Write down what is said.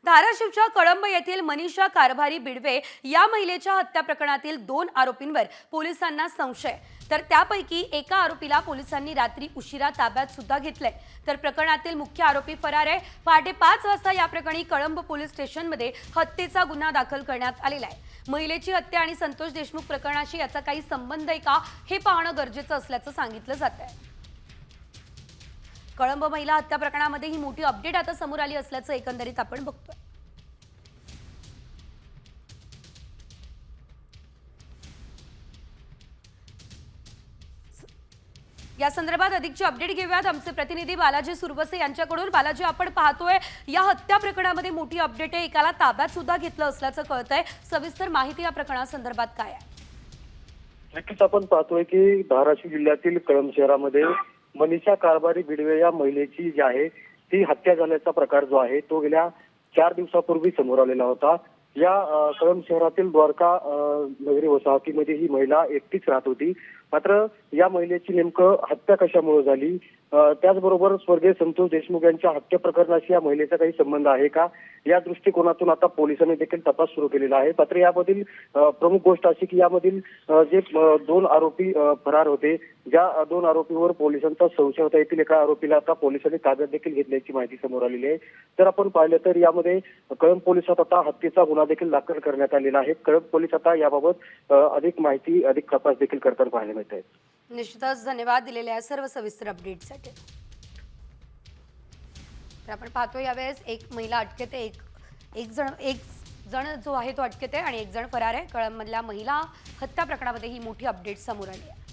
धाराशिवच्या कळंब येथील मनीषा कारभारी बिडवे या महिलेच्या हत्या प्रकरणातील 2 आरोपींवर पोलिसांना संशय, तर त्यापैकी एका आरोपीला पोलिसांनी रात्री उशिरा ताब्यात सुद्धा घेतले। तर प्रकरणातील मुख्य आरोपी फरार आहे। पहाटे 5 वाजता या प्रकरणी कळंब पोलीस स्टेशनमध्ये हत्येचा गुन्हा दाखल करण्यात आलेला आहे। महिलेची हत्या आणि संतोष देशमुख प्रकरणाशी याचा काही संबंध आहे का हे पाहणं गरजेचं असल्याचं सांगितलं जात आहे। कळंब महिला हत्या प्रकरणामध्ये ही मोठी अपडेट आता समोर आली असल्याचं एकंदरीत आपण बघतोय। या संदर्भात अधिकची अपडेट घेऊयात आमचे प्रतिनिधी बालाजी सुरवसे यांच्याकडून। बालाजी, आपण पाहतोय या हत्या प्रकरणामध्ये मोठी अपडेट आहे, एकाला ताब्यात सुद्धा घेतलं असल्याचं कळतंय। सविस्तर माहिती या प्रकरणासंदर्भात काय आहे? नक्कीच आपण पाहतोय की धाराशिव जिल्ह्यातील कळंब शहरामध्ये मनीषा कारभारी बिडवे या महिलेची जी आहे ती हत्या झाल्याचा प्रकार जो आहे तो गेल्या 4 दिवसापूर्वी समोर आलेला होता। या कळंब शहरातील द्वारका नगरी वसाहतीमध्ये ही महिला एकटीच राहत होती। मात्र या महिलेची नेमकं हत्या कशामुळे झाली, त्याचबरोबर स्वर्गीय संतोष देशमुख यांच्या हत्या प्रकरणाशी या महिलेचा काही संबंध आहे का, या दृष्टिकोनातून आता पोलिसांनी देखील तपास सुरू केलेला आहे। मात्र यामधील प्रमुख गोष्ट अशी की यामधील जे 2 आरोपी फरार होते, ज्या 2 आरोपीवर पोलिसांचा संशय होता, येथील एका आरोपीला आता पोलिसांनी ताब्यात देखील घेतल्याची माहिती समोर आलेली आहे। तर आपण पाहिलं तर यामध्ये कळंब पोलिसात आता हत्येचा गुन्हा देखील दाखल करण्यात आलेला आहे। कळंब पोलीस आता याबाबत अधिक माहिती, अधिक तपास देखील करताना पाहायला मिळत आहे। निश्चितच धन्यवाद दिलेल्या सर्व सविस्तर अपडेटसाठी। तर आपण पाहतो यावेळेस एक महिला अटकेत आहे, एक जण जो आहे तो अटकेत आहे आणि एक जण फरार आहे। कळंबमधल्या महिला हत्या प्रकरणामध्ये ही मोठी अपडेट समोर आली आहे।